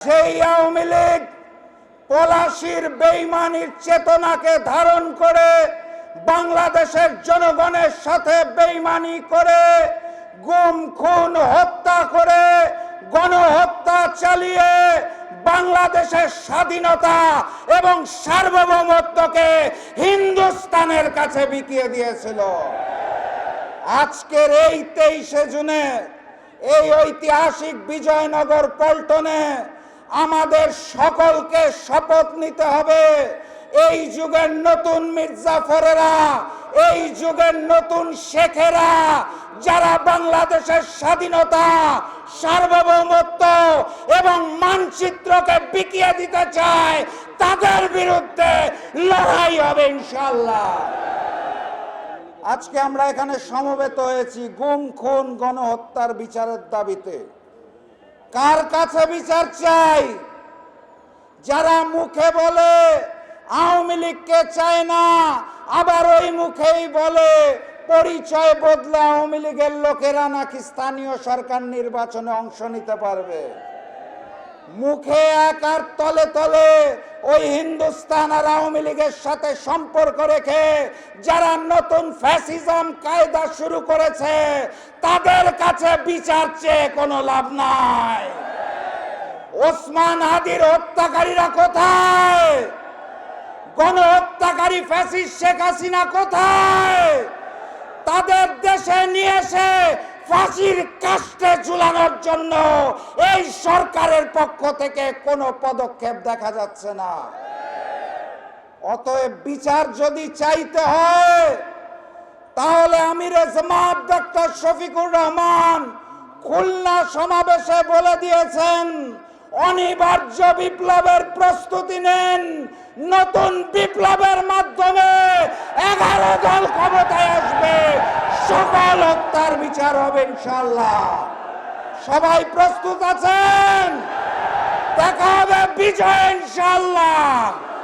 সেই আওয়ামী লীগ পলাশীর বেঈমানির চেতনাকে ধারণ করে বাংলাদেশের জনগণের সাথে বেঈমানি করে গুম খুন হত্যা করে গণহত্যা চালিয়ে বাংলাদেশের স্বাধীনতা এবং সার্বভৌমত্বকে হিন্দুস্তানের কাছে বিকিয়ে দিয়েছিল। আজকের এই 23শে জুনে এই ঐতিহাসিক বিজয়নগর পল্টনে আমাদের সকলকে শপথ নিতে হবে, এই যুগের নতুন মির্জাফরেরা, এই যুগের নতুন শেখেরা যারা বাংলাদেশের স্বাধীনতা, সার্বভৌমত্ব এবং মানচিত্রকে বিকিয়ে দিতে চায়, তাদের বিরুদ্ধে লড়াই হবে ইনশাআল্লাহ। আজকে আমরা এখানে সমবেত হয়েছি গুম খুন গণহত্যার বিচারের দাবিতে। কার কাছে বিচার চাই? যারা মুখে বলে আওয়ামী লীগকে চায় না, আবার ওই মুখেই বলে পরিচয় বদলে আওয়ামী লীগের লোকেরা নাকি স্থানীয় সরকার নির্বাচনে অংশ নিতে পারবে। মুখে এক আর তলে তলে ওই হিন্দুস্তান আর আওয়ামী লীগের সাথে সম্পর্ক রেখে যারা নতুন ফ্যাসিজম কায়দা শুরু করেছে, তাদের কাছে বিচার চেয়ে কোনো লাভ নাই। ওসমান হাদির হত্যাকারীরা কোথায়? গণহত্যাকারী ফ্যাসিস্ট শেখ হাসিনা কোথায়? তাদের দেশে নিয়ে এসে ফাঁসির কাস্টে ঝুলানোর জন্য এই সরকারের পক্ষ থেকে কোনো পদক্ষেপ দেখা যাচ্ছে না। অতএব বিচার যদি চাইতে হয়, তাহলে আমিরে জামাত ডক্টর শফিকুর রহমান খুলনা সমাবেশে বলে দিয়েছেন, অনিবার্য বিপ্লবের প্রস্তুতি নেন। নতুন বিপ্লবের মাধ্যমে 11 দল ক্ষমতায় আসবে, সকল হত্যার বিচার হবে ইনশাআল্লাহ। সবাই প্রস্তুত আছেন? দেখা হবে বিজয় ইনশাআল্লাহ।